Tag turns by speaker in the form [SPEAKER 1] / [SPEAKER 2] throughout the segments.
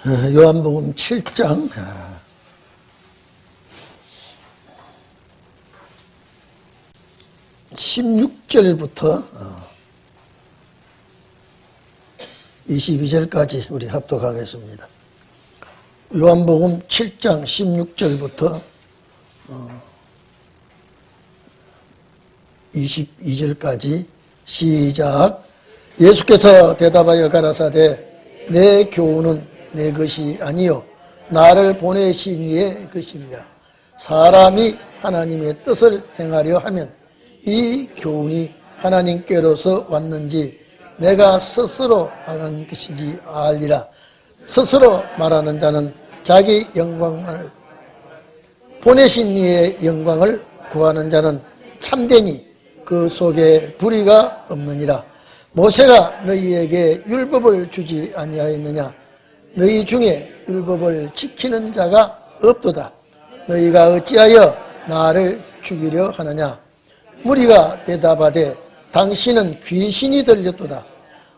[SPEAKER 1] 요한복음 7장 16절부터 22절까지 우리 합독하겠습니다. 요한복음 7장 16절부터 22절까지 시작. 예수께서 대답하여 가라사대 내 교훈은 내 것이 아니요 나를 보내신 이의 것이니라. 사람이 하나님의 뜻을 행하려 하면 이 교훈이 하나님께로서 왔는지 내가 스스로 하는 것인지 알리라. 스스로 말하는 자는 자기 영광을 보내신 이의 영광을 구하는 자는 참되니 그 속에 불의가 없느니라. 모세가 너희에게 율법을 주지 아니하였느냐? 너희 중에 율법을 지키는 자가 없도다. 너희가 어찌하여 나를 죽이려 하느냐? 무리가 대답하되 당신은 귀신이 들렸도다.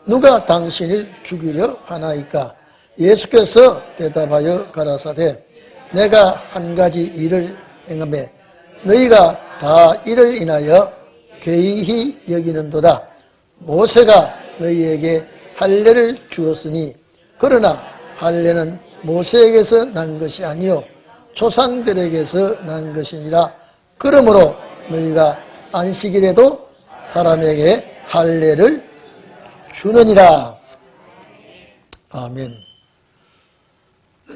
[SPEAKER 1] 누가 당신을 죽이려 하나이까? 예수께서 대답하여 가라사대 내가 한 가지 일을 행하매 너희가 다 이를 인하여 괴이히 여기는도다. 모세가 너희에게 할례를 주었으니 그러나 할례는 모세에게서 난 것이 아니요 조상들에게서 난 것이니라. 그러므로 너희가 안식일에도 사람에게 할례를 주느니라. 아멘.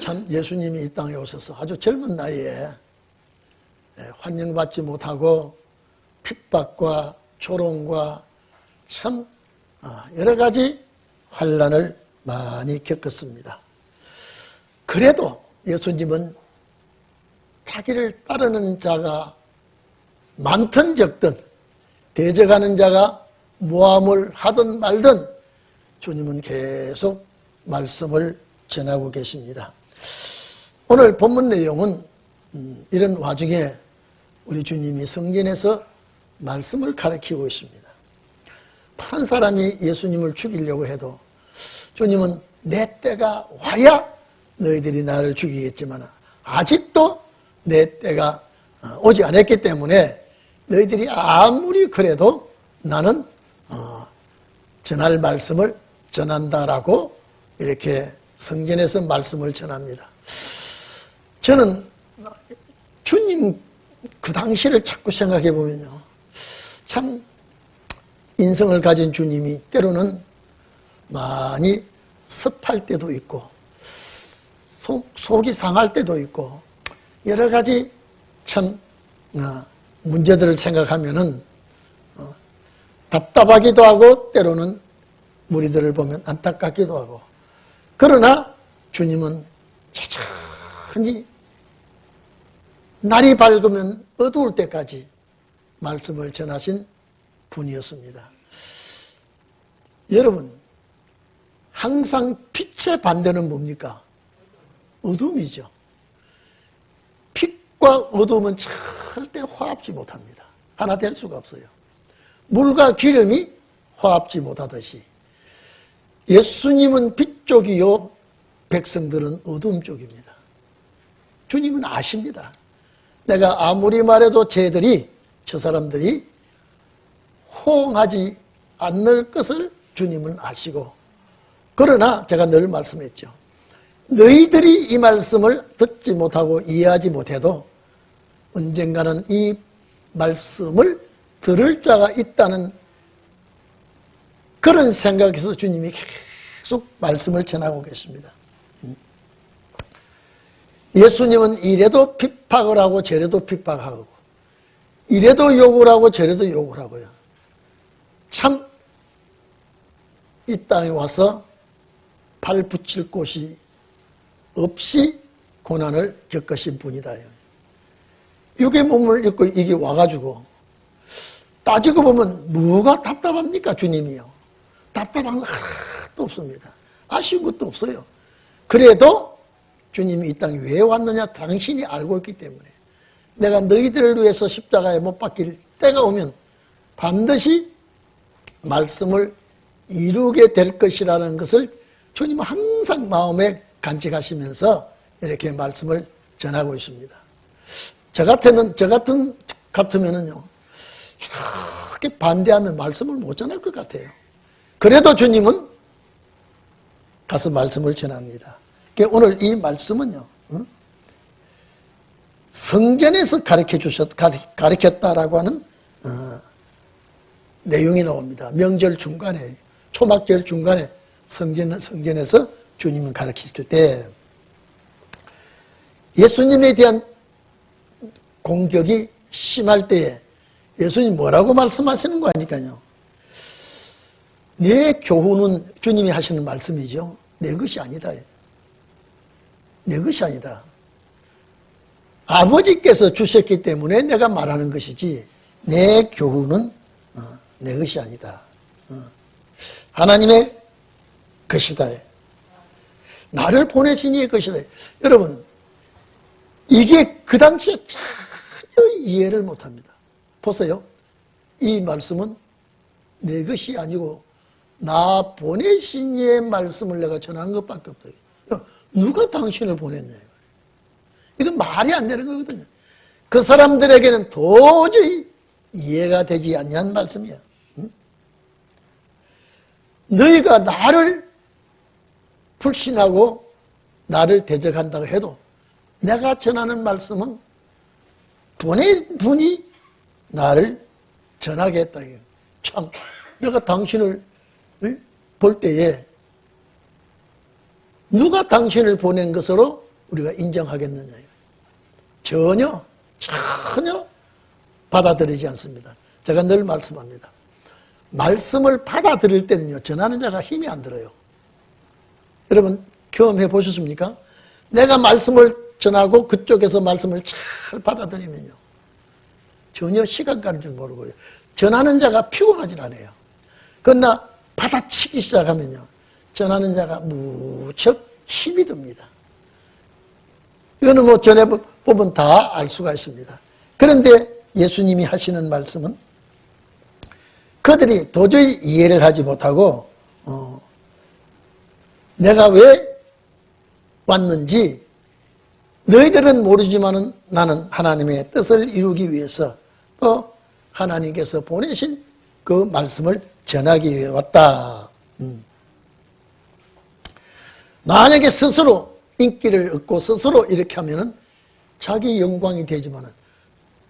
[SPEAKER 1] 참 예수님이 이 땅에 오셔서 아주 젊은 나이에 환영받지 못하고 핍박과 조롱과 참 여러 가지 환난을 많이 겪었습니다. 그래도 예수님은 자기를 따르는 자가 많든 적든 대적하는 자가 모함을 하든 말든 주님은 계속 말씀을 전하고 계십니다. 오늘 본문 내용은 이런 와중에 우리 주님이 성전에서 말씀을 가르치고 있습니다. 푸른 사람이 예수님을 죽이려고 해도 주님은 내 때가 와야 너희들이 나를 죽이겠지만 아직도 내 때가 오지 않았기 때문에 너희들이 아무리 그래도 나는 전할 말씀을 전한다라고 이렇게 성전에서 말씀을 전합니다. 저는 주님 그 당시를 자꾸 생각해 보면요, 참 인성을 가진 주님이 때로는 많이 습할 때도 있고 속이 상할 때도 있고 여러 가지 참 문제들을 생각하면은 답답하기도 하고 때로는 무리들을 보면 안타깝기도 하고, 그러나 주님은 여전히 날이 밝으면 어두울 때까지 말씀을 전하신 분이었습니다. 여러분, 항상 빛의 반대는 뭡니까? 어둠이죠. 빛과 어둠은 절대 화합지 못합니다. 하나 될 수가 없어요. 물과 기름이 화합지 못하듯이 예수님은 빛 쪽이요 백성들은 어둠 쪽입니다. 주님은 아십니다. 내가 아무리 말해도 저 사람들이 호응하지 않을 것을 주님은 아시고, 그러나 제가 늘 말씀했죠. 너희들이 이 말씀을 듣지 못하고 이해하지 못해도 언젠가는 이 말씀을 들을 자가 있다는 그런 생각에서 주님이 계속 말씀을 전하고 계십니다. 예수님은 이래도 핍박을 하고 저래도 핍박하고 이래도 욕을 하고 저래도 욕을 하고요. 참 이 땅에 와서 발 붙일 곳이 없이 고난을 겪으신 분이다. 육의 몸을 입고 이게 와가지고 따지고 보면 뭐가 답답합니까? 주님이요. 답답한 거 하나도 없습니다. 아쉬운 것도 없어요. 그래도 주님이 이 땅에 왜 왔느냐 당신이 알고 있기 때문에 내가 너희들을 위해서 십자가에 못 박힐 때가 오면 반드시 말씀을 이루게 될 것이라는 것을 주님은 항상 마음에 간직하시면서 이렇게 말씀을 전하고 있습니다. 저 같으면은요, 이렇게 반대하면 말씀을 못 전할 것 같아요. 그래도 주님은 가서 말씀을 전합니다. 그러니까 오늘 이 말씀은요, 성전에서 가르쳤다라고 하는 내용이 나옵니다. 명절 중간에, 초막절 중간에 성전에서 주님은 가르치실 때 예수님에 대한 공격이 심할 때에 예수님 뭐라고 말씀하시는 거 아니까요. 내 교훈은 주님이 하시는 말씀이죠. 내 것이 아니다. 내 것이 아니다. 아버지께서 주셨기 때문에 내가 말하는 것이지 내 교훈은 내 것이 아니다. 하나님의 것이다. 나를 보내신 이의 것이다. 여러분, 이게 그 당시에 전혀 이해를 못합니다. 보세요. 이 말씀은 내 것이 아니고 나 보내신 이의 말씀을 내가 전한 것밖에 없다. 누가 당신을 보냈냐. 이건 말이 안 되는 거거든요. 그 사람들에게는 도저히 이해가 되지 않는 말씀이야. 너희가 나를 불신하고 나를 대적한다고 해도 내가 전하는 말씀은 보낸 분이 나를 전하게 했다. 참, 내가 당신을 볼 때에 누가 당신을 보낸 것으로 우리가 인정하겠느냐. 전혀 받아들이지 않습니다. 제가 늘 말씀합니다. 말씀을 받아들일 때는요, 전하는 자가 힘이 안 들어요. 여러분 경험해 보셨습니까? 내가 말씀을 전하고 그쪽에서 말씀을 잘 받아들이면요, 전혀 시간 가는 줄 모르고요, 전하는 자가 피곤하질 않아요. 그러나 받아치기 시작하면요, 전하는 자가 무척 힘이 듭니다. 이거는 뭐 전에 보면 다 알 수가 있습니다. 그런데 예수님이 하시는 말씀은 그들이 도저히 이해를 하지 못하고 내가 왜 왔는지 너희들은 모르지만은 나는 하나님의 뜻을 이루기 위해서 또 하나님께서 보내신 그 말씀을 전하기 위해 왔다. 만약에 스스로 인기를 얻고 스스로 이렇게 하면은 자기 영광이 되지만은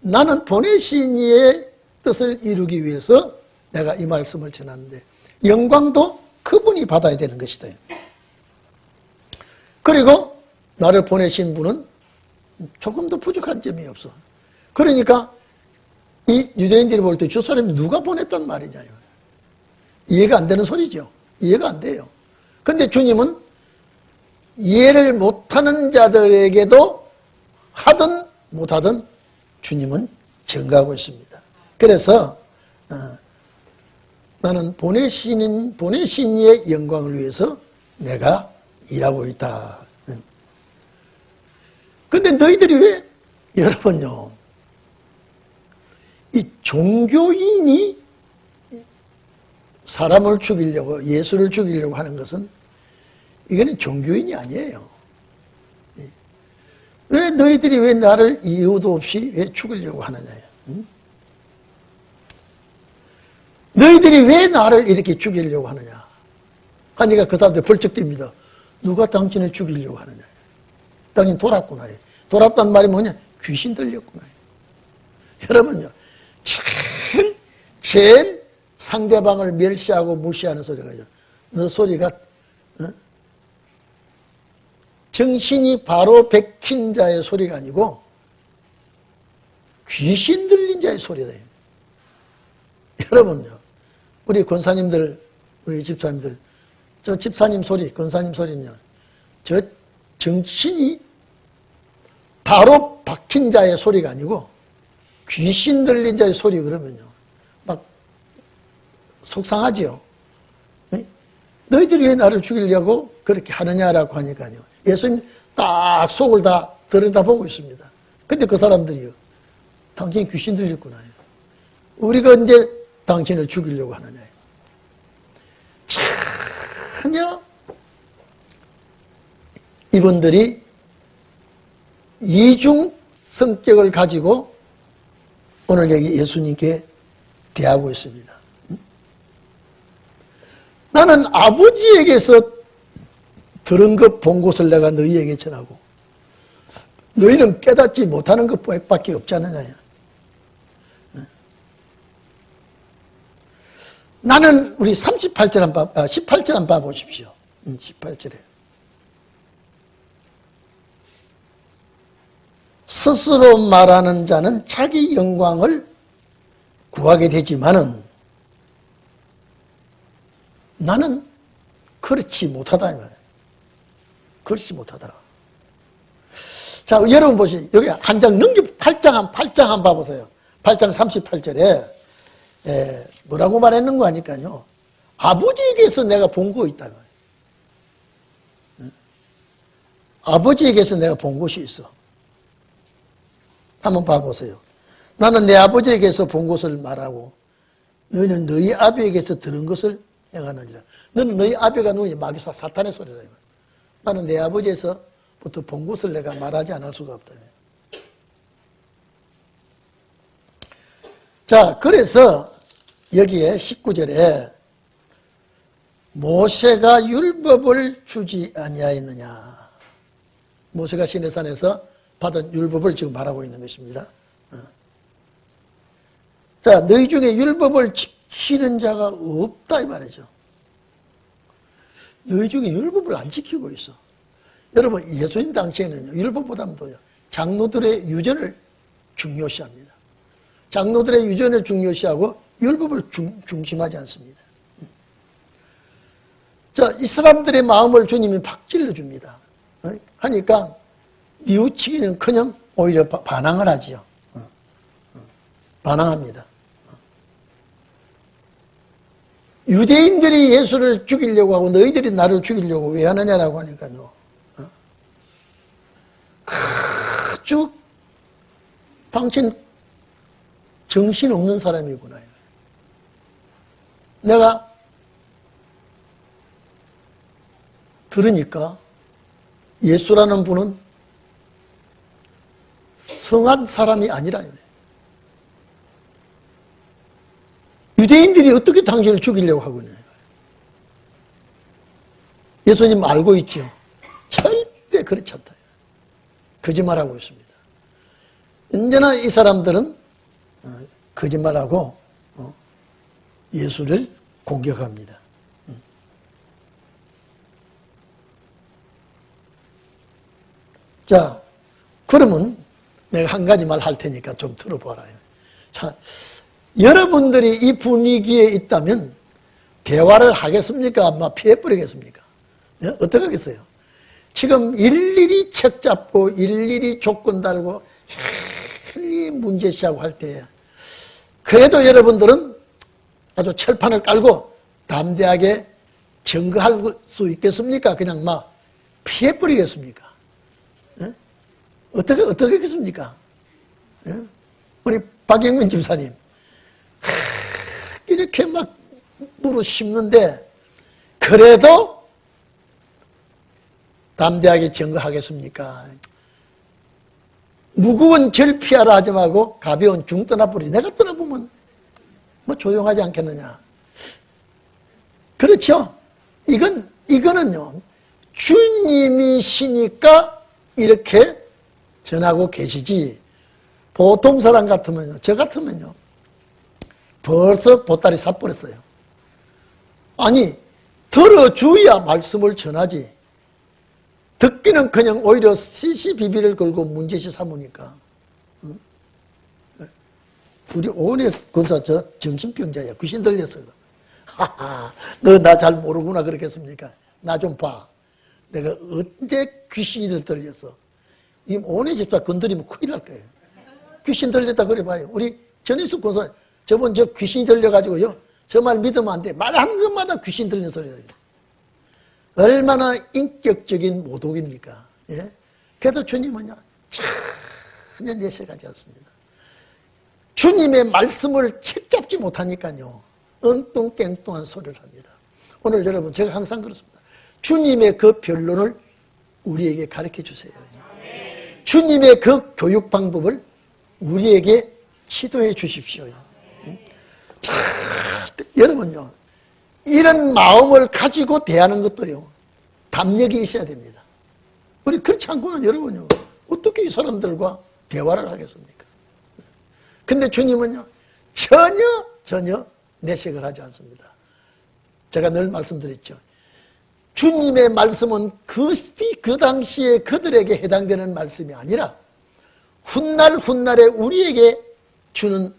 [SPEAKER 1] 나는 보내신 이의 뜻을 이루기 위해서 내가 이 말씀을 전하는데 영광도 그분이 받아야 되는 것이다. 그리고 나를 보내신 분은 조금 더 부족한 점이 없어. 그러니까 이 유대인들이 볼 때 저 사람이 누가 보냈단 말이냐. 이해가 안 되는 소리죠. 이해가 안 돼요. 근데 주님은 이해를 못하는 자들에게도 하든 못하든 주님은 증거하고 있습니다. 그래서 나는 보내신 이의 영광을 위해서 내가 일하고 있다. 근데 너희들이 왜, 여러분요, 이 종교인이 사람을 죽이려고, 예수를 죽이려고 하는 것은 이거는 종교인이 아니에요. 왜 너희들이 왜 나를 이유도 없이 왜 죽이려고 하느냐요. 너희들이 왜 나를 이렇게 죽이려고 하느냐 하니까 그 사람들 벌쩍 뜁니다. 누가 당신을 죽이려고 하느냐. 당신 돌았구나. 돌았단 말이 뭐냐? 귀신 들렸구나. 여러분요, 제일 상대방을 멸시하고 무시하는 소리가 있죠. 너 소리가 정신이 바로 백힌 자의 소리가 아니고 귀신 들린 자의 소리다. 여러분요, 우리 권사님들, 우리 집사님들, 저 집사님 소리, 권사님 소리는요, 저 정신이 바로 박힌 자의 소리가 아니고 귀신 들린 자의 소리 그러면요, 막 속상하지요. 너희들이 왜 나를 죽이려고 그렇게 하느냐라고 하니까요, 예수님 딱 속을 다 들여다보고 있습니다. 근데 그 사람들이요, 당신이 귀신 들렸구나. 우리가 언제 당신을 죽이려고 하느냐. 전혀 이분들이 이중 성격을 가지고 오늘 여기 예수님께 대하고 있습니다. 나는 아버지에게서 들은 것, 본 것을 내가 너희에게 전하고 너희는 깨닫지 못하는 것밖에 없지 않느냐. 나는 우리 18절 한번 18절 한번 봐보십시오. 18절에 스스로 말하는 자는 자기 영광을 구하게 되지만은 나는 그렇지 못하다 이 말이에요. 그렇지 못하다. 자, 여러분 보시죠. 여기 한 장 넘겨 8장 한번 봐보세요. 8장 38절에 뭐라고 말했는 거 하니까요. 아버지에게서 내가 본 거 있다. 아버지에게서 내가 본 것이 있어. 한번 봐보세요. 나는 내 아버지에게서 본 것을 말하고 너희는 너희 아비에게서 들은 것을 행하느니라. 너는 너희 아비가 누구냐? 마귀사 사탄의 소리라. 나는 내 아버지에서부터 본 것을 내가 말하지 않을 수가 없다. 자, 그래서 여기에 19절에 모세가 율법을 주지 아니하였느냐. 모세가 시내산에서 받은 율법을 지금 말하고 있는 것입니다. 자, 너희 중에 율법을 지키는 자가 없다 이 말이죠. 너희 중에 율법을 안 지키고 있어. 여러분, 예수님 당시에는 율법보다도 장로들의 유전을 중요시합니다. 장로들의 유전을 중요시하고 율법을 중심하지 않습니다. 자, 이 사람들의 마음을 주님이 박질러 줍니다. 하니까 뉘우치기는커녕 오히려 반항을 하지요. 반항합니다. 유대인들이 예수를 죽이려고 하고 너희들이 나를 죽이려고 왜 하느냐라고 하니까요. 아주 당신 정신없는 사람이구나. 내가 들으니까 예수라는 분은 성한 사람이 아니라 유대인들이 어떻게 당신을 죽이려고 하거든요. 예수님 알고 있죠. 절대 그렇지 않다. 거짓말하고 있습니다. 언제나 이 사람들은 거짓말하고 예수를 공격합니다. 자, 그러면 내가 한 가지 말 할 테니까 좀 들어보아라. 자, 여러분들이 이 분위기에 있다면 대화를 하겠습니까? 아마 피해버리겠습니까? 네? 어떻게 하겠어요? 지금 일일이 책 잡고 일일이 조건 달고 일일이 문제시하고 할 때 그래도 여러분들은 아주 철판을 깔고 담대하게 증거할 수 있겠습니까? 그냥 막 피해버리겠습니까? 네? 어떻게 하겠습니까? 네? 우리 박영민 집사님 이렇게 막 물어 심는데 그래도 담대하게 증거하겠습니까? 무거운 절 피하라 하지 말고 가벼운 중 떠나버리지. 내가 떠나보면 뭐 조용하지 않겠느냐. 그렇죠? 이거는요 주님이시니까 이렇게 전하고 계시지. 보통 사람 같으면요, 저 같으면요 벌써 보따리 사버렸어요. 아니 들어줘야 말씀을 전하지. 듣기는 그냥 오히려 시시비비를 걸고 문제시 삼으니까. 우리 오은혜 권사 저 정신병자야. 귀신 들렸어. 하하, 너 나 잘 모르구나 그러겠습니까? 나 좀 봐. 내가 언제 귀신이 들렸어. 이 오은혜 집사 건드리면 큰일 날 거예요. 귀신 들렸다 그래 봐요. 우리 전인숙 권사 저번 저 귀신이 들려가지고요. 저 말 믿으면 안 돼. 말하는 것마다 귀신 들리는 소리예요. 얼마나 인격적인 모독입니까? 예? 그래도 주님은요, 전혀 내색하지 않습니다. 주님의 말씀을 책 잡지 못하니까요, 엉뚱깽뚱한 소리를 합니다. 오늘 여러분, 제가 항상 그렇습니다. 주님의 그 변론을 우리에게 가르쳐 주세요. 주님의 그 교육 방법을 우리에게 지도해 주십시오. 자, 여러분요, 이런 마음을 가지고 대하는 것도요, 담력이 있어야 됩니다. 우리 그렇지 않고는 여러분요, 어떻게 이 사람들과 대화를 하겠습니까? 근데 주님은요, 전혀 내색을 하지 않습니다. 제가 늘 말씀드렸죠. 주님의 말씀은 그 당시에 그들에게 해당되는 말씀이 아니라 훗날에 우리에게 주는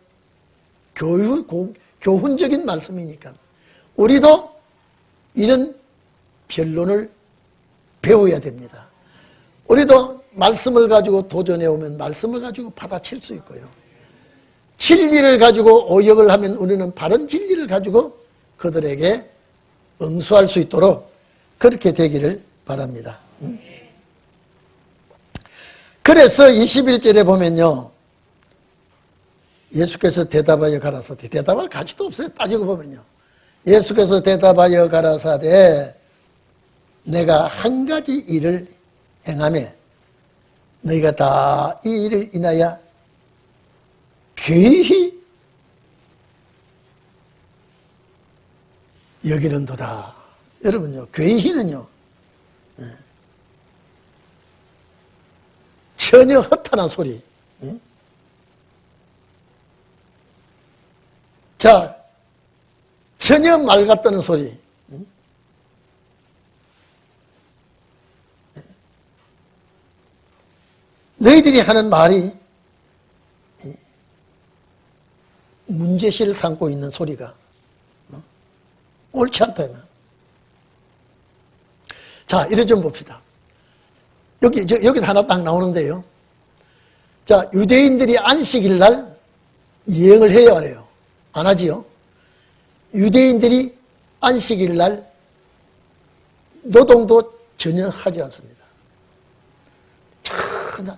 [SPEAKER 1] 교훈적인 말씀이니까 우리도 이런 변론을 배워야 됩니다. 우리도 말씀을 가지고 도전해 오면 말씀을 가지고 받아칠 수 있고요. 진리를 가지고 오역을 하면 우리는 바른 진리를 가지고 그들에게 응수할 수 있도록 그렇게 되기를 바랍니다. 그래서 21절에 보면요, 예수께서 대답하여 가라사대, 대답할 가치도 없어요. 따지고 보면요, 예수께서 대답하여 가라사대, 내가 한 가지 일을 행하며 너희가 다 이 일을 인하여 괴히 여기는도다. 여러분요, 괴히는요, 전혀 허탄한 소리. 자, 전혀 말 같다는 소리. 너희들이 하는 말이 문제시를 삼고 있는 소리가 옳지 않다. 자, 이래 좀 봅시다. 여기서 하나 딱 나오는데요. 자, 유대인들이 안식일 날 예행을 해야 해요. 안 하지요? 유대인들이 안식일 날 노동도 전혀 하지 않습니다. 참,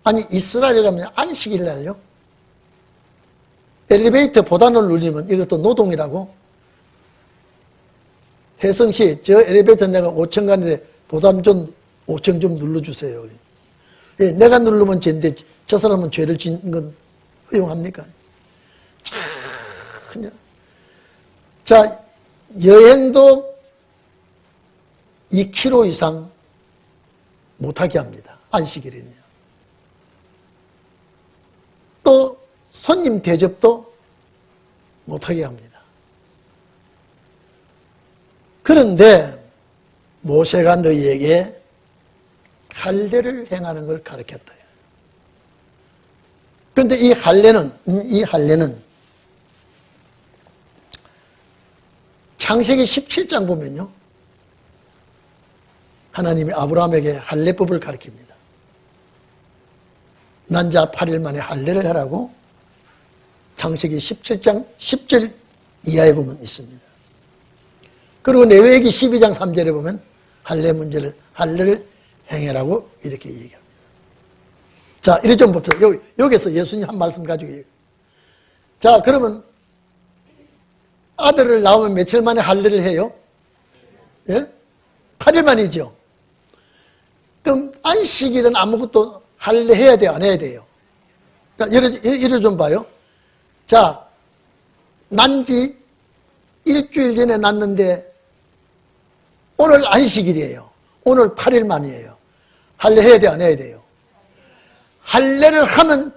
[SPEAKER 1] 아니, 이스라엘에 가면 안식일 날요? 엘리베이터 보단을 누르면 이것도 노동이라고? 혜성씨, 저 엘리베이터 내가 5층 가는데 보단 좀 5층 좀 눌러주세요. 예, 내가 누르면 죄인데 저 사람은 죄를 짓는 건 허용합니까? 자, 여행도 2km 이상 못하게 합니다. 안식일에는요. 또 손님 대접도 못하게 합니다. 그런데 모세가 너희에게 할례를 행하는 걸 가르쳤다. 그런데 이 할례는 창세기 17장 보면요, 하나님이 아브라함에게 할례법을 가르칩니다. 난자 8일 만에 할례를 하라고 창세기 17장 10절 이하에 보면 있습니다. 그리고 레위기 12장 3절에 보면 할례를 행해라고 이렇게 얘기합니다. 자, 이래 좀 봅시다. 여기서 예수님 한 말씀 가지고 얘기해요. 자, 그러면 아들을 낳으면 며칠 만에 할례를 해요? 예? 8일 만이죠. 그럼 안식일은 아무것도 할례 해야 돼요? 안 해야 돼요? 자, 이래 좀 봐요. 자, 난지 일주일 전에 났는데 오늘 안식일이에요. 오늘 8일 만이에요. 할례 해야 돼요? 안 해야 돼요? 할례를 하면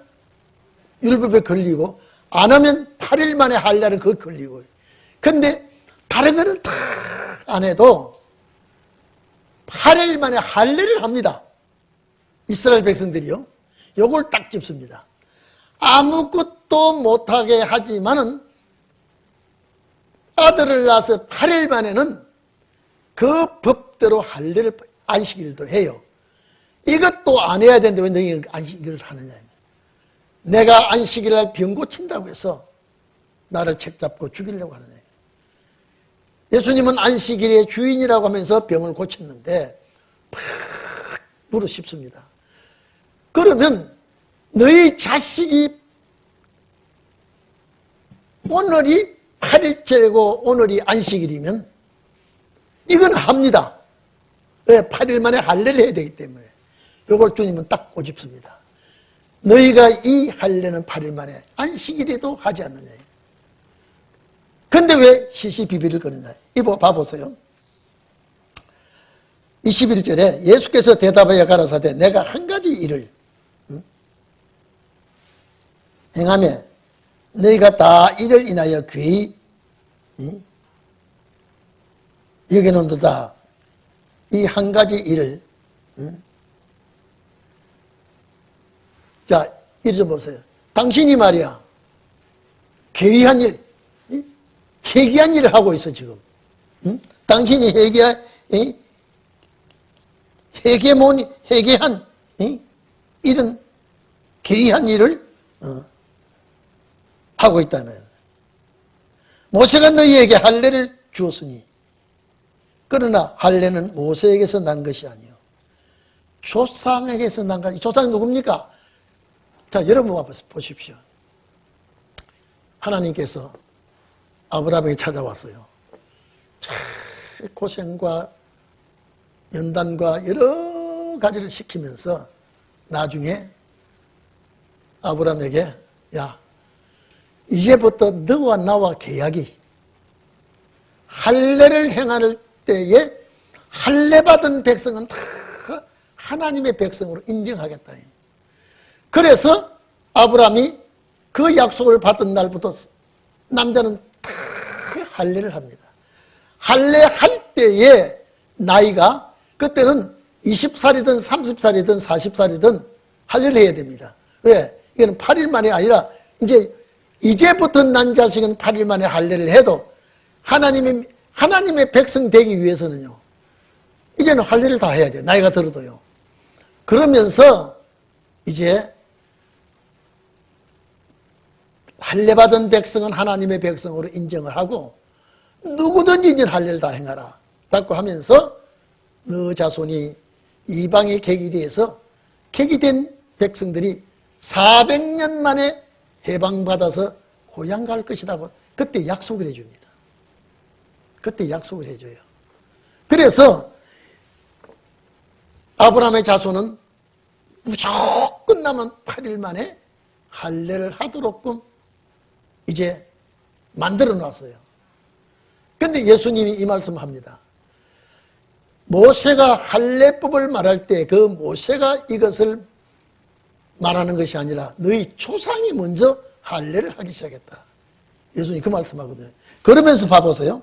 [SPEAKER 1] 율법에 걸리고 안 하면 8일 만에 할례는 그거 걸리고. 근데 다른 거는 다 안 해도 8일 만에 할례를 합니다. 이스라엘 백성들이요. 요걸 딱 짚습니다. 아무것도 못하게 하지만은 아들을 낳아서 8일 만에는 그 법대로 할례를 안식일도 해요. 이것도 안 해야 되는데 왜 너희 안식일을 하느냐. 내가 안식일날 병 고친다고 해서 나를 책잡고 죽이려고 하느냐. 예수님은 안식일의 주인이라고 하면서 병을 고쳤는데 팍 물어 씹습니다. 그러면 너희 자식이 오늘이 8일째고 오늘이 안식일이면 이건 합니다. 왜? 8일 만에 할례를 해야 되기 때문에. 이걸 주님은 딱 꼬집습니다. 너희가 이 할례는 8일 만에 안식일에도 하지 않느냐. 근데 왜 시시비비를 거느냐. 이거 봐보세요. 21절에 예수께서 대답하여 가라사대 내가 한 가지 일을 행하며 너희가 다 이를 인하여 귀히 여기는도다. 이 한 가지 일을 자, 이리 좀 보세요. 당신이 말이야 괴이한 일, 회개한 일을 하고 있어 지금. 당신이 회개한 이런 괴이한 일을 하고 있다면 모세가 너희에게 할례를 주었으니 그러나 할례는 모세에게서 난 것이 아니요 조상에게서 난 것이. 조상이 누굽니까? 자, 여러분 보십시오. 하나님께서 아브라함에게 찾아왔어요. 참 고생과 연단과 여러 가지를 시키면서 나중에 아브라함에게 야, 이제부터 너와 나와 계약이 할례를 행할 때에 할례 받은 백성은 다 하나님의 백성으로 인정하겠다. 그래서 아브라함이 그 약속을 받은 날부터 남자는 다 할례를 합니다. 할례할 때에 나이가 그때는 20살이든 30살이든 40살이든 할례를 해야 됩니다. 왜? 이거는 8일 만에 아니라 이제부터 난 자식은 8일 만에 할례를 해도 하나님의 백성 되기 위해서는요. 이제는 할례를 다 해야 돼요. 나이가 들어도요. 그러면서 이제 할례 받은 백성은 하나님의 백성으로 인정을 하고 누구든지 이제 할례를 다 행하라 라고 하면서 너 자손이 이방의 객이돼서 객이된 백성들이 400년 만에 해방받아서 고향 갈 것이라고 그때 약속을 해줍니다. 그때 약속을 해줘요. 그래서 아브라함의 자손은 무조건 남은 8일 만에 할례를 하도록끔 이제 만들어 놨어요. 근데 예수님이 이 말씀을 합니다. 모세가 할례법을 말할 때 그 모세가 이것을 말하는 것이 아니라 너희 조상이 먼저 할례를 하기 시작했다. 예수님이 그 말씀하거든요. 그러면서 봐보세요.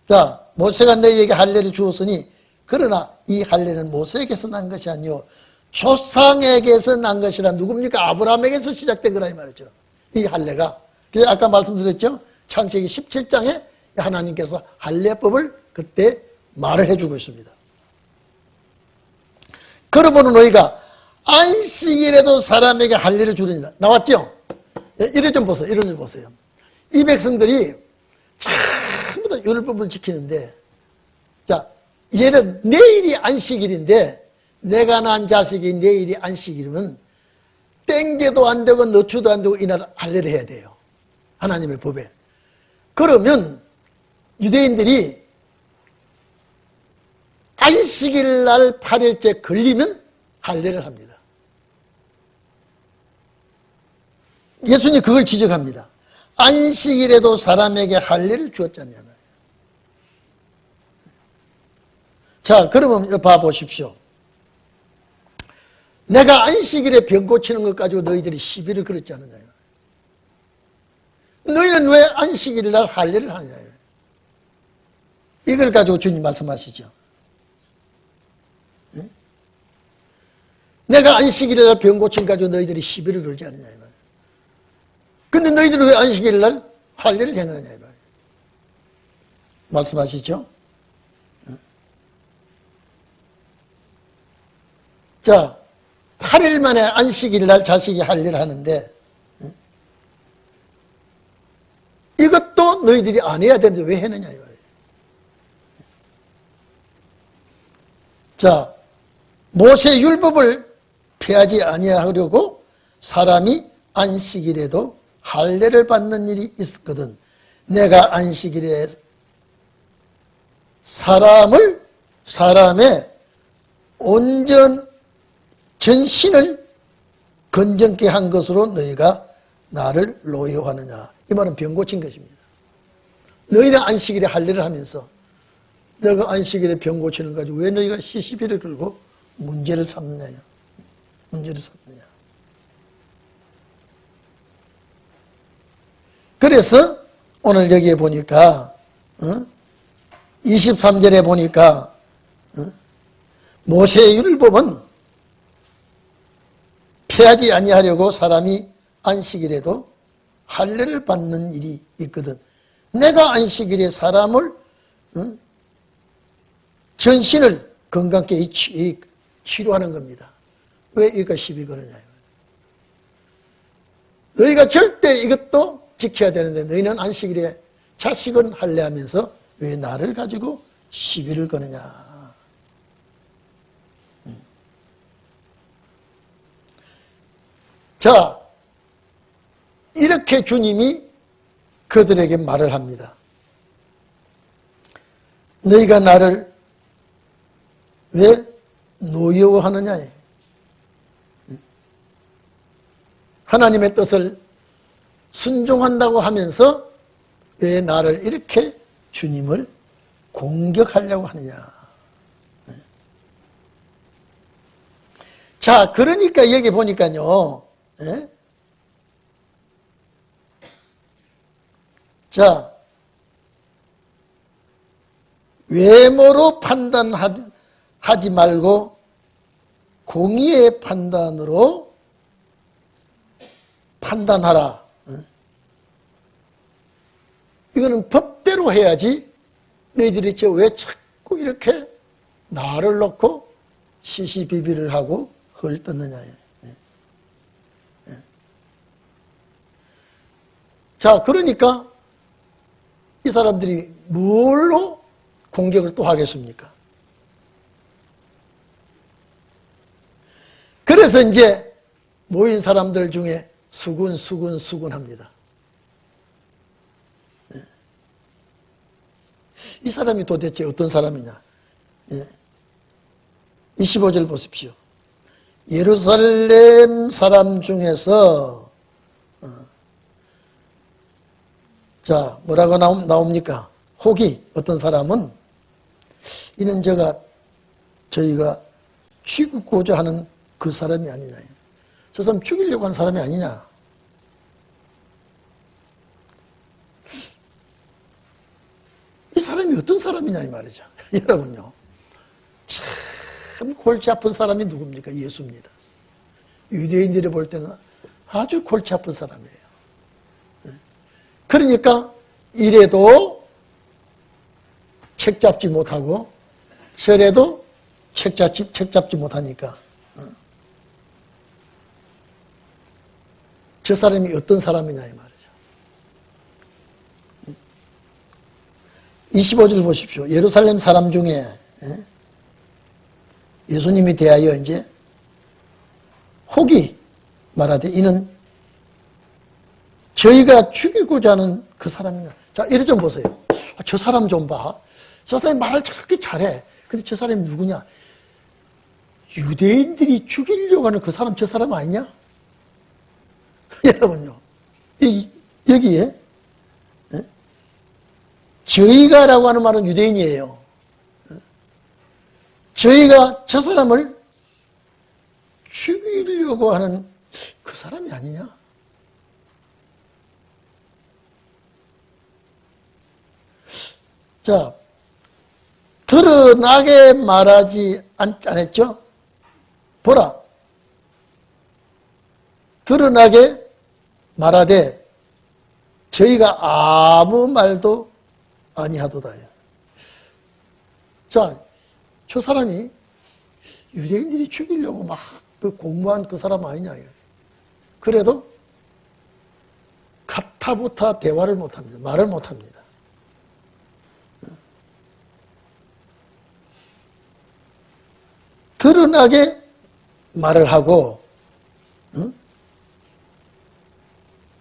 [SPEAKER 1] 자, 모세가 너희에게 할례를 주었으니 그러나 이 할례는 모세에게서 난 것이 아니요 조상에게서 난 것이라. 누굽니까? 아브라함에게서 시작된 거라 이 말이죠. 이 할례가. 그래서 아까 말씀드렸죠. 창세기 17장에 하나님께서 할례법을 그때 말을 해주고 있습니다. 그러므로 너희가 안식일에도 사람에게 할례를 주느니라. 나왔죠? 이래 좀 보세요. 이런 좀 보세요. 이 백성들이 전부 다 율법을 지키는데, 자, 얘는 내일이 안식일인데, 내가 낳은 자식이 내일이 안식일이면 땡겨도 안 되고 너추도 안 되고 이날 할례를 해야 돼요. 하나님의 법에. 그러면 유대인들이 안식일 날 8일째 걸리면 할례를 합니다. 예수님이 그걸 지적합니다. 안식일에도 사람에게 할례를 주었잖냐면. 자, 그러면 봐보십시오. 내가 안식일에 병 고치는 것 가지고 너희들이 시비를 걸었지 않느냐. 너희는 왜 안식일 날 할례를 하느냐. 이걸 가지고 주님 말씀하시죠. 응? 내가 안식일 날 병 고친 것 가지고 너희들이 시비를 걸지 않느냐. 근데 너희들은 왜 안식일 날 할례를 행하느냐. 말씀하시죠. 응? 자, 8일 만에 안식일 날 자식이 할례를 하는데 이것도 너희들이 안 해야 되는데 왜 했느냐 이 말이에요. 자, 모세 율법을 폐하지 아니하려고 사람이 안식일에도 할례를 받는 일이 있었거든. 내가 안식일에 사람의 온전 전신을 건전케 한 것으로 너희가 나를 노여워하느냐. 이 말은 병 고친 것입니다. 너희는 안식일에 할례를 하면서 내가 안식일에 병 고치는 가지고 왜 너희가 시시비를 걸고 문제를 삼느냐. 문제를 삼느냐. 그래서 오늘 여기에 보니까 23절에 보니까 모세의 율법은 폐하지 아니하려고 사람이 안식일에도 할례를 받는 일이 있거든. 내가 안식일에 사람을 전신을 건강케 치료하는 겁니다. 왜 이거 시비 거느냐. 너희가 절대 이것도 지켜야 되는데 너희는 안식일에 자식은 할례하면서 왜 나를 가지고 시비를 거느냐. 자, 이렇게 주님이 그들에게 말을 합니다. 너희가 나를 왜 노여워하느냐. 하나님의 뜻을 순종한다고 하면서 왜 나를 이렇게 주님을 공격하려고 하느냐. 자, 그러니까 여기 보니까요. 자, 외모로 판단하지 말고 공의의 판단으로 판단하라. 이거는 법대로 해야지 너희들이 왜 자꾸 이렇게 나를 놓고 시시비비를 하고 헐뜯느냐. 자, 그러니까 이 사람들이 뭘로 공격을 또 하겠습니까? 그래서 이제 모인 사람들 중에 수군합니다. 이 사람이 도대체 어떤 사람이냐? 25절 보십시오. 예루살렘 사람 중에서 자, 뭐라고 나옵니까? 혹이 어떤 사람은 이는 저희가 죽이고자 하는 그 사람이 아니냐. 저 사람 죽이려고 하는 사람이 아니냐. 이 사람이 어떤 사람이냐 이 말이죠. 여러분요. 참 골치 아픈 사람이 누굽니까? 예수입니다. 유대인들이 볼 때는 아주 골치 아픈 사람이에요. 그러니까 이래도 책 잡지 못하고 저래도 책 잡지 못하니까 저 사람이 어떤 사람이냐 이 말이죠. 25절 보십시오. 예루살렘 사람 중에 예수님이 대하여 이제 혹이 말하되 이는 저희가 죽이고자 하는 그 사람이냐. 자, 이래 좀 보세요. 저 사람 좀 봐. 저 사람이 말을 저렇게 잘해. 근데 저 사람이 누구냐? 유대인들이 죽이려고 하는 그 사람, 저 사람 아니냐? 여러분요. 여기에 저희가라고 하는 말은 유대인이에요. 저희가 저 사람을 죽이려고 하는 그 사람이 아니냐? 자, 드러나게 말하지 않았죠? 보라. 드러나게 말하되 저희가 아무 말도 아니하도다. 자, 저 사람이 유대인들이 죽이려고 막 공부한 그 사람 아니냐. 그래도 가타부타 대화를 못합니다. 말을 못합니다. 드러나게 말을 하고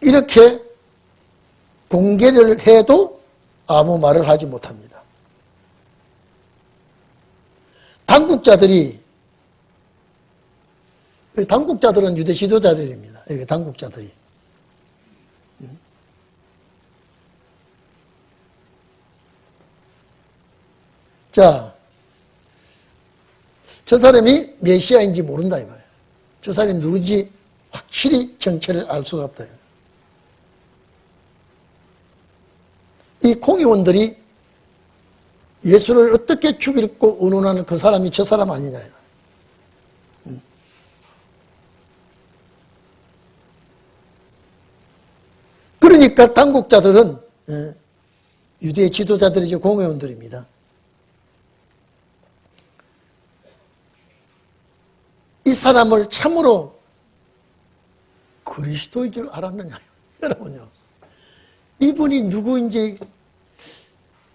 [SPEAKER 1] 이렇게 공개를 해도 아무 말을 하지 못합니다. 당국자들이 당국자들은 유대 지도자들입니다. 여기 당국자들이. 자, 저 사람이 메시아인지 모른다 이 말이에요. 저 사람이 누군지 확실히 정체를 알 수가 없다. 이 공의원들이 예수를 어떻게 죽일고 의논하는 그 사람이 저 사람 아니냐. 그러니까 당국자들은 유대의 지도자들이죠. 공회원들입니다. 이 사람을 참으로 그리스도인 줄 알았느냐. 여러분요. 이분이 누구인지,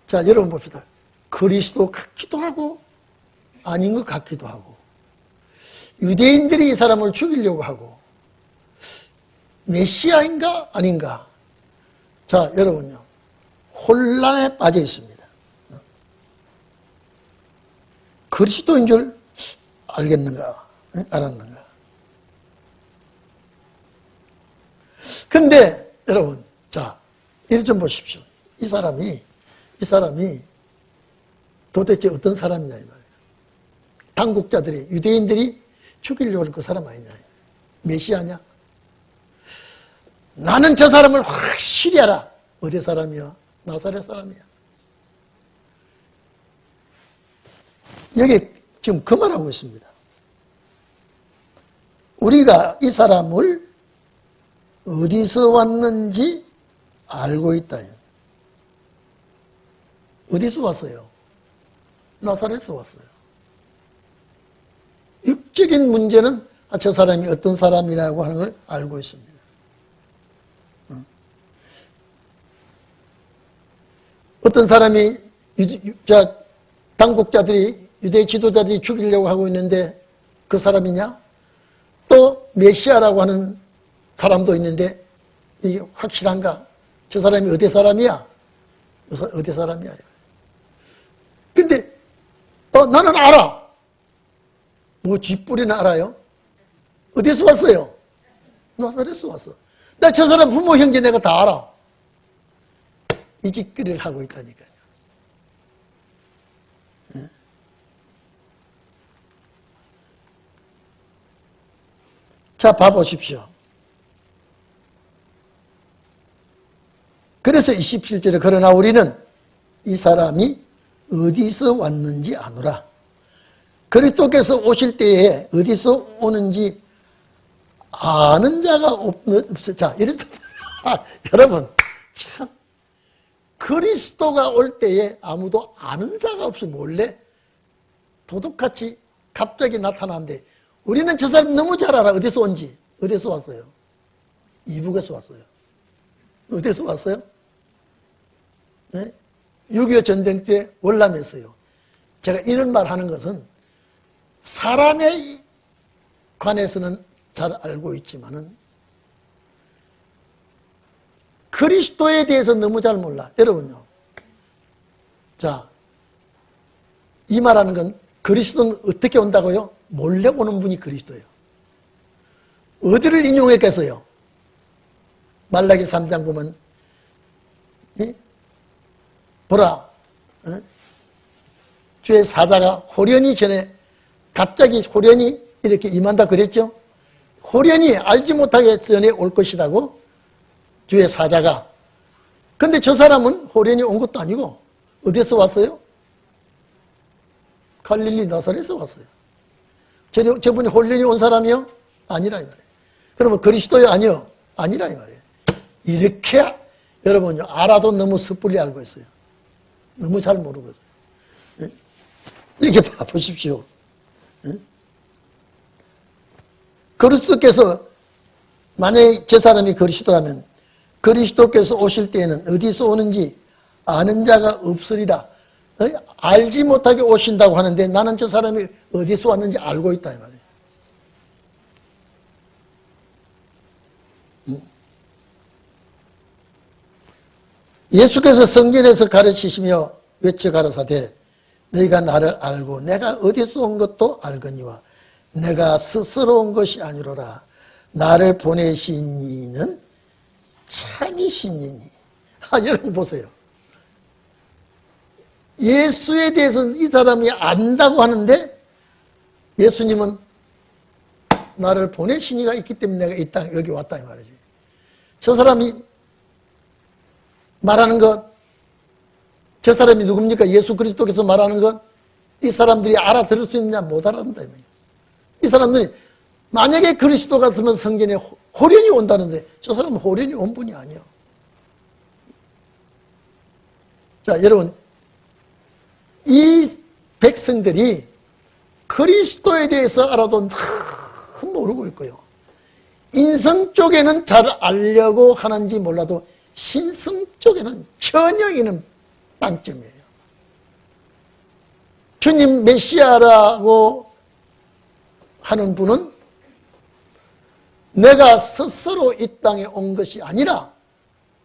[SPEAKER 1] 자, 여러분 봅시다. 그리스도 같기도 하고, 아닌 것 같기도 하고, 유대인들이 이 사람을 죽이려고 하고, 메시아인가 아닌가. 자, 여러분요. 혼란에 빠져 있습니다. 그리스도인 줄 알겠는가? 알았는가? 근데, 여러분, 자, 이를 좀 보십시오. 이 사람이 도대체 어떤 사람이냐, 이 말이에요. 당국자들이, 유대인들이 죽이려고 하는 그 사람 아니냐. 메시아냐? 나는 저 사람을 확실히 알아. 어디 사람이야? 나사렛 사람이야. 여기 지금 그 말하고 있습니다. 우리가 이 사람을 어디서 왔는지 알고 있다. 어디서 왔어요? 나사렛에서 왔어요. 육적인 문제는 저 사람이 어떤 사람이라고 하는 걸 알고 있습니다. 어떤 사람이 당국자들이 유대 지도자들이 죽이려고 하고 있는데 그 사람이냐? 또 메시아라고 하는 사람도 있는데 이게 확실한가? 저 사람이 어디 사람이야? 어디 사람이야? 근데 나는 알아. 뭐 쥐뿌리는 알아요? 어디서 왔어요? 나사렛에서 왔어. 나 저 사람 부모 형제 내가 다 알아. 이 짓거리를 하고 있다니까요. 네? 자, 봐보십시오. 그래서 27절에 그러나 우리는 이 사람이 어디서 왔는지 아노라. 그리스도께서 오실 때에 어디서 오는지 아는 자가 없어. 자, 이렇게 여러분 참 그리스도가 올 때에 아무도 아는 자가 없이 몰래 도둑같이 갑자기 나타나는데 우리는 저 사람 너무 잘 알아. 어디서 온지. 어디서 왔어요? 이북에서 왔어요. 어디서 왔어요? 네? 6.25 전쟁 때 월남했어요. 제가 이런 말 하는 것은 사람에 관해서는 잘 알고 있지만은 그리스도에 대해서 너무 잘 몰라. 여러분요. 자, 이 말하는 건 그리스도는 어떻게 온다고요? 몰래 오는 분이 그리스도예요. 어디를 인용했겠어요? 말라기 3장 보면 보라, 주의 사자가 호련히 전에 갑자기 호련히 이렇게 임한다 그랬죠? 호련히 알지 못하게 전에 올 것이라고 주의 사자가. 근데 저 사람은 호련히 온 것도 아니고 어디서 왔어요? 갈릴리 나사렛에서 왔어요. 저분이 호련히 온 사람이요? 아니라 이 말이에요. 그러면 그리스도요? 아니요? 아니라 이 말이에요. 이렇게 여러분요 알아도 너무 섣불리 알고 있어요. 너무 잘 모르고 있어요. 이렇게 보십시오. 그리스도께서 만약에 저 사람이 그리스도라면 그리스도께서 오실 때에는 어디서 오는지 아는 자가 없으리라. 알지 못하게 오신다고 하는데 나는 저 사람이 어디서 왔는지 알고 있다 이 말이에요. 예수께서 성전에서 가르치시며 외쳐 가라사대 너희가 나를 알고 내가 어디서 온 것도 알거니와 내가 스스로 온 것이 아니로라. 나를 보내신 이는 참이시니니. 여러분 보세요. 예수에 대해서는 이 사람이 안다고 하는데 예수님은 나를 보내신 이가 있기 때문에 내가 이 땅 여기 왔다 이 말이지. 저 사람이 말하는 것, 저 사람이 누굽니까? 예수 그리스도께서 말하는 것, 이 사람들이 알아들을 수 있느냐? 못 알아듣는다. 이 사람들이 만약에 그리스도 같으면 성전에 호련이 온다는데 저 사람은 호련이 온 분이 아니야. 자, 여러분, 이 백성들이 그리스도에 대해서 알아도 모르고 있고요. 인성 쪽에는 잘 알려고 하는지 몰라도 신성 쪽에는 전혀 있는 빵점이에요. 주님 메시아라고 하는 분은 내가 스스로 이 땅에 온 것이 아니라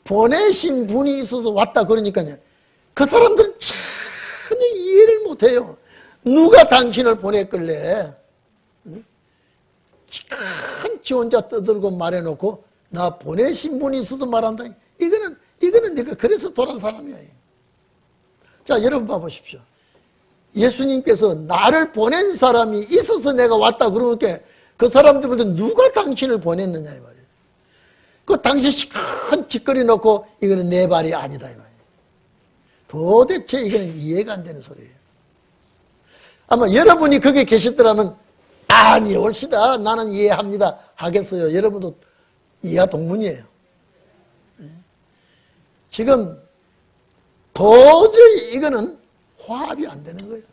[SPEAKER 1] 보내신 분이 있어서 왔다 그러니까요. 그 사람들은 전혀 이해를 못해요. 누가 당신을 보냈길래? 지 혼자 떠들고 말해놓고 나 보내신 분이 있어도 말한다. 이거는 네가 그래서 돌아온 사람이야. 자, 여러분 봐보십시오. 예수님께서 나를 보낸 사람이 있어서 내가 왔다 그러니까 그 사람들보다 누가 당신을 보냈느냐 이 말이에요. 그 당신 큰 짓거리 놓고 이거는 내 말이 아니다 이 말이에요. 도대체 이거는 이해가 안 되는 소리예요. 아마 여러분이 거기에 계셨더라면 아니 옳시다 나는 이해합니다 하겠어요. 여러분도 이해가 동문이에요. 지금 도저히 이거는 화합이 안 되는 거예요.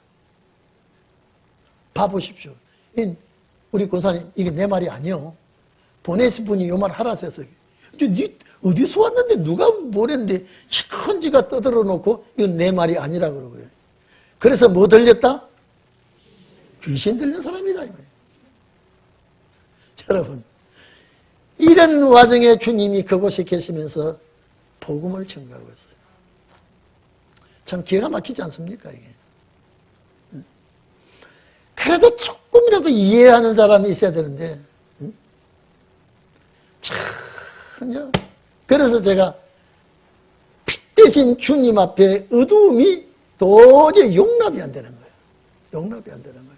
[SPEAKER 1] 봐보십시오. 우리 권사님 이게 내 말이 아니요. 보내신 분이 요 말 하라서 해서 니 어디서 왔는데 누가 보냈는데 큰 지가 떠들어 놓고 이건 내 말이 아니라 그러고요. 그래서 뭐 들렸다? 귀신 들린 사람이다 이 말이에요. 여러분 이런 와중에 주님이 그곳에 계시면서 복음을 전가하고 있어요. 참 기가 막히지 않습니까 이게? 그래도 조금이라도 이해하는 사람이 있어야 되는데 전혀. 그래서 제가 피 대신 주님 앞에 어두움이 도저히 용납이 안 되는 거예요. 용납이 안 되는 거예요.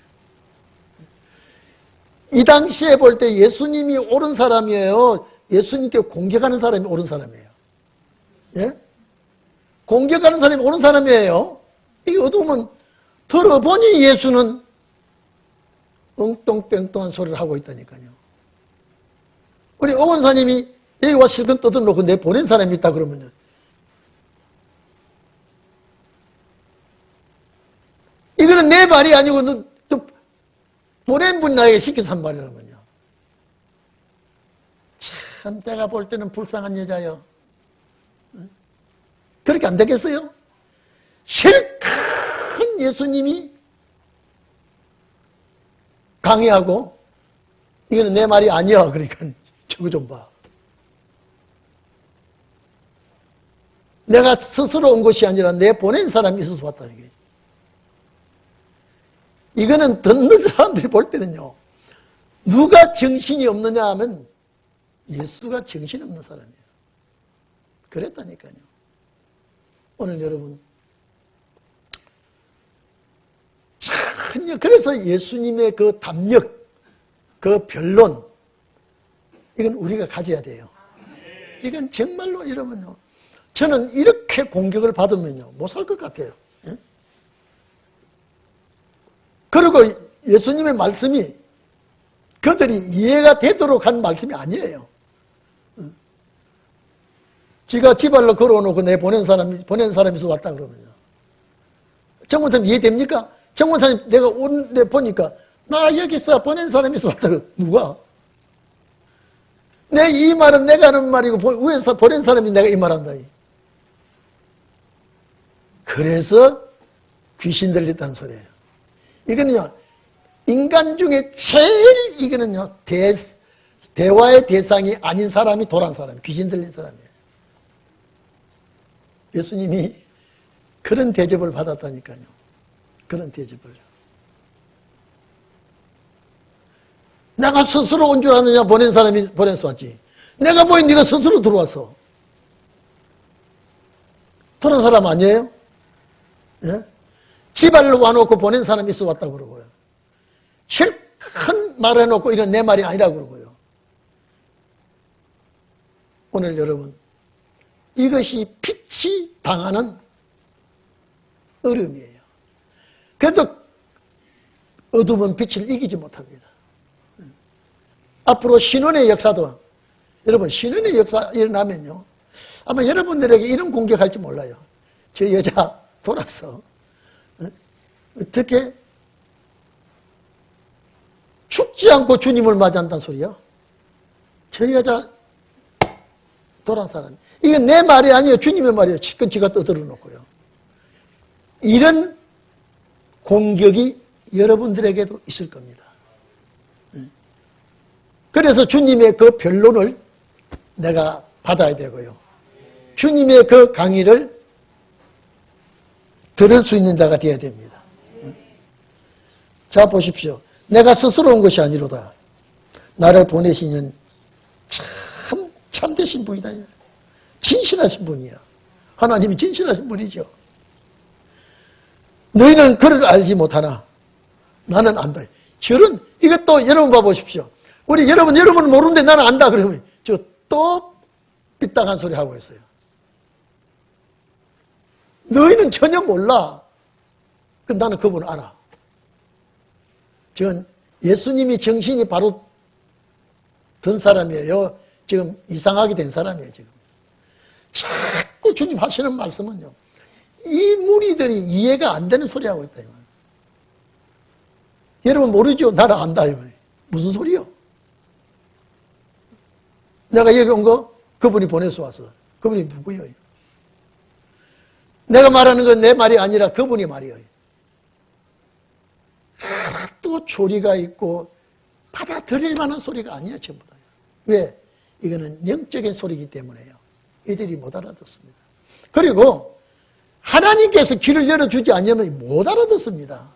[SPEAKER 1] 이 당시에 볼 때 예수님이 옳은 사람이에요. 예수님께 공격하는 사람이 옳은 사람이에요. 예? 공격하는 사람이 옳은 사람이에요. 이 어두움은 들어보니 예수는 엉뚱땡뚱한 소리를 하고 있다니까요. 우리 오원사님이 여기 와 실컷 떠들어놓고 내 보낸 사람이 있다 그러면요. 이거는 내 말이 아니고 너 보낸 분이 나에게 시켜서 한 말이라면요. 참 내가 볼 때는 불쌍한 여자요. 그렇게 안 되겠어요? 실컷 예수님이 강의하고 이거는 내 말이 아니야. 그러니까 저거 좀 봐. 내가 스스로 온 것이 아니라 내 보낸 사람이 있어서 왔다. 이게. 이거는 듣는 사람들이 볼 때는요. 누가 정신이 없느냐 하면 예수가 정신 없는 사람이에요. 그랬다니까요. 오늘 여러분 전혀 그래서 예수님의 그 담력, 그 변론 이건 우리가 가져야 돼요. 이건 정말로 이러면요. 저는 이렇게 공격을 받으면요. 못 살 것 같아요. 예? 그리고 예수님의 말씀이 그들이 이해가 되도록 한 말씀이 아니에요. 지가 지발로 걸어놓고 내 보낸 사람이서 왔다 그러면요. 정권사님 이해됩니까? 정권사님 내가 오는데 보니까 나 여기서 보낸 사람이서 왔다 그러 누가? 내 이 말은 내가 하는 말이고 위에서 보낸 사람이 내가 이 말한다. 그래서 귀신 들렸다는 소리예요. 이거는요. 인간 중에 제일 이거는요. 대화의 대상이 아닌 사람이 도란 사람이에요. 귀신 들린 사람이에요. 예수님이 그런 대접을 받았다니까요. 그런 대접을. 내가 스스로 온 줄 아느냐? 보낸 사람이 보내서 왔지. 내가 보인 네가 스스로 들어왔어. 그런 사람 아니에요? 예? 지발로 와놓고 보낸 사람이 있어 왔다고 그러고요. 실컷 말해놓고 이런 내 말이 아니라고 그러고요. 오늘 여러분, 이것이 빛이 당하는 어려움이에요. 그래도 어둠은 빛을 이기지 못합니다. 앞으로 신혼의 역사도, 여러분, 신혼의 역사 일어나면요, 아마 여러분들에게 이런 공격할지 몰라요. 저 여자 돌아서 어떻게 죽지 않고 주님을 맞이한다는 소리야? 저 여자 돌아온 사람. 이건 내 말이 아니에요. 주님의 말이에요. 그건 지가 떠들어 놓고요. 이런 공격이 여러분들에게도 있을 겁니다. 그래서 주님의 그 변론을 내가 받아야 되고요. 주님의 그 강의를 들을 수 있는 자가 되어야 됩니다. 자, 보십시오. 내가 스스로 온 것이 아니로다. 나를 보내시는 참되신 분이다. 진실하신 분이야. 하나님이 진실하신 분이죠. 너희는 그를 알지 못하나 나는 안다. 저런, 이것도 여러분 봐보십시오. 우리 여러분은 모르는데 나는 안다 그러면 저 또 삐딱한 소리 하고 있어요. 너희는 전혀 몰라. 그럼 나는 그분을 알아. 지금 예수님이 정신이 바로 든 사람이에요. 지금 이상하게 된 사람이에요. 지금 자꾸 주님 하시는 말씀은요, 이 무리들이 이해가 안 되는 소리 하고 있다. 여러분 모르죠? 나를 안다. 무슨 소리요? 내가 여기 온 거 그분이 보내서 왔어. 그분이 누구요? 내가 말하는 건 내 말이 아니라 그분이 말이에요. 하나도 조리가 있고 받아들일 만한 소리가 아니야, 전부 다. 왜? 이거는 영적인 소리이기 때문에요. 이들이 못 알아듣습니다. 그리고 하나님께서 길을 열어주지 않으면 못 알아듣습니다.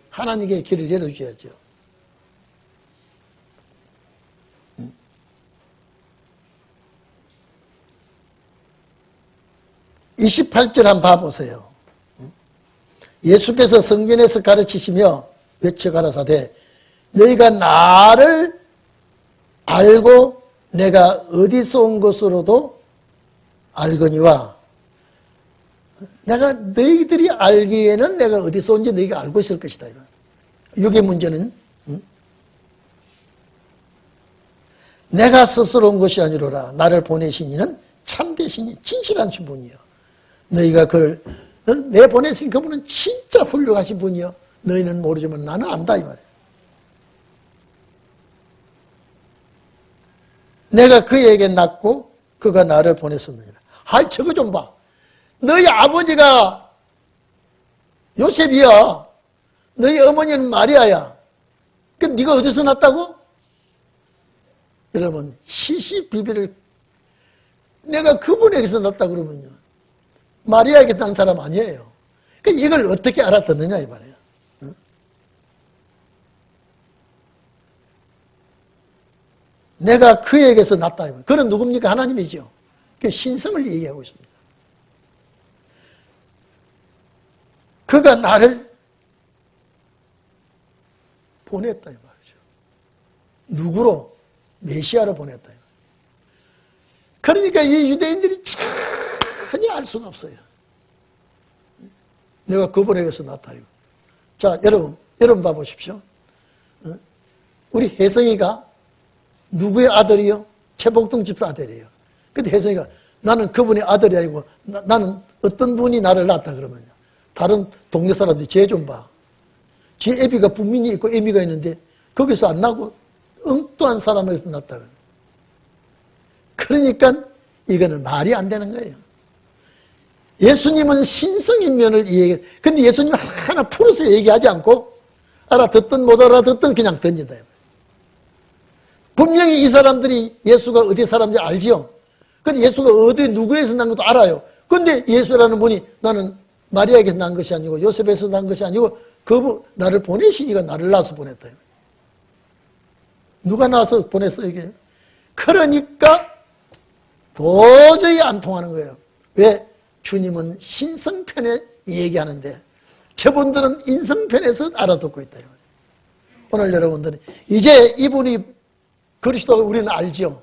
[SPEAKER 1] 하나님께 길을 열어줘야죠. 28절 한번 봐보세요. 예수께서 성전에서 가르치시며 외쳐 가라사대 너희가 나를 알고 내가 어디서 온 것으로도 알거니와, 내가 너희들이 알기에는 내가 어디서 온지 너희가 알고 있을 것이다. 이게 문제는 내가 스스로 온 것이 아니로라. 나를 보내신 이는 참되시니 진실한 분이요. 너희가 그를 내 보내신 그분은 진짜 훌륭하신 분이요. 너희는 모르지만 나는 안다 이 말이에요. 내가 그에게 낳고 그가 나를 보냈었느니라. 하이, 저거 좀 봐. 너희 아버지가 요셉이야. 너희 어머니는 마리아야. 그 네가 어디서 났다고? 여러분, 시시비비를 내가 그분에게서 났다 그러면요, 마리아에게 난 사람 아니에요. 그러니까 이걸 어떻게 알아듣느냐 이 말이에요. 응? 내가 그에게서 났다 이 말이에요. 그는 누굽니까? 하나님이죠. 그 신성을 얘기하고 있습니다. 그가 나를 보냈다 이 말이죠. 누구로? 메시아로 보냈다. 그러니까 이 유대인들이 전혀 알 수가 없어요. 내가 그분에게서 나타나요. 자, 여러분 봐보십시오. 우리 혜성이가 누구의 아들이요? 최복동 집사 아들이에요. 근데 혜성이가 나는 그분의 아들이 아니고 나는 어떤 분이 나를 낳았다 그러면요, 다른 동네 사람들이 쟤 좀 봐. 쟤 애비가 분민이 있고 애미가 있는데 거기서 안 나고 엉뚱한 사람에게서 낳았다. 그러니까 이거는 말이 안 되는 거예요. 예수님은 신성인 면을 얘기해. 근데 예수님은 하나 풀어서 얘기하지 않고 알아듣든 못 알아듣든 그냥 던진다. 분명히 이 사람들이 예수가 어디 사람인지 알지요. 근데 예수가 어디 누구에서 난 것도 알아요. 근데 예수라는 분이 나는 마리아에게서 난 것이 아니고 요셉에서 난 것이 아니고 그분 나를 보내시니까 나를 낳아서 보냈다. 누가 나와서 보냈어 이게? 그러니까 도저히 안 통하는 거예요. 왜? 주님은 신성편에 얘기하는데 저분들은 인성편에서 알아듣고 있다. 오늘 여러분들이 이제 이분이 그리스도가 우리는 알죠.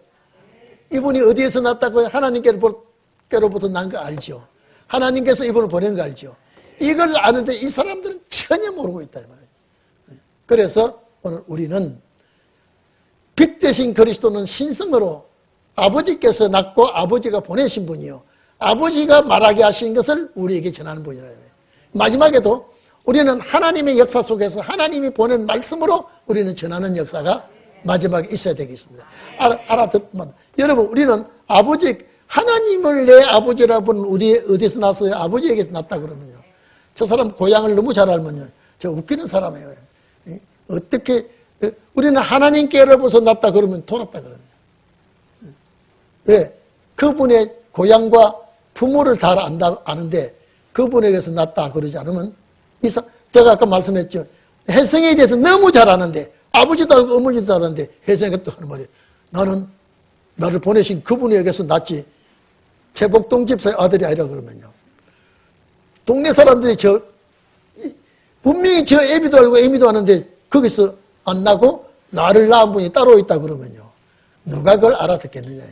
[SPEAKER 1] 이분이 어디에서 났다고요? 하나님께로부터 난 거 알죠. 하나님께서 이분을 보낸 거 알죠. 이걸 아는데 이 사람들은 전혀 모르고 있다. 그래서 오늘 우리는 빛 대신 그리스도는 신성으로 아버지께서 낳고 아버지가 보내신 분이요. 아버지가 말하게 하신 것을 우리에게 전하는 분이라. 마지막에도 우리는 하나님의 역사 속에서 하나님이 보낸 말씀으로 우리는 전하는 역사가 마지막에 있어야 되겠습니다. 알아듣면 여러분 우리는 아버지 하나님을 내 아버지라 부르는 우리 어디서 났어요? 아버지에게서 났다 그러면요. 저 사람 고향을 너무 잘 알면요. 저 웃기는 사람이에요. 어떻게 우리는 하나님께로부터 났다 그러면 돌았다 그러면 왜? 그분의 고향과 부모를 다 아는데 그분에게서 났다 그러지 않으면 제가 아까 말씀했죠. 혜성에 대해서 너무 잘 아는데 아버지도 알고 어머니도 아는데 혜성이가 또 하는 말이에요. 나는 나를 보내신 그분에게서 났지 최복동 집사의 아들이 아니라 그러면요. 동네 사람들이 분명히 저 애비도 알고 애미도 아는데 거기서 안 나고 나를 낳은 분이 따로 있다 그러면요. 누가 그걸 알아듣겠느냐.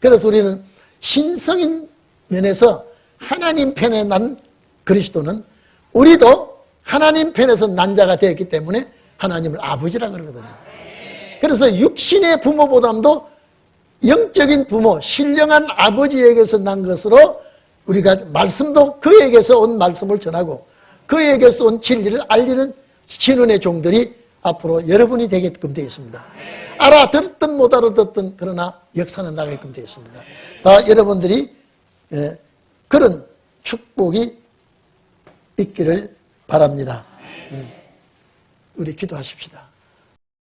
[SPEAKER 1] 그래서 우리는 신성인 면에서 하나님 편에 난 그리스도는 우리도 하나님 편에서 난 자가 되었기 때문에 하나님을 아버지라 그러거든요. 그래서 육신의 부모보다도 영적인 부모, 신령한 아버지에게서 난 것으로 우리가 말씀도 그에게서 온 말씀을 전하고 그에게서 온 진리를 알리는 신원의 종들이 앞으로 여러분이 되게끔 되어 있습니다. 알아들었든 못 알아듣든 그러나 역사는 나가게끔 되어 있습니다. 다 여러분들이 그런 축복이 있기를 바랍니다. 우리 기도하십시다.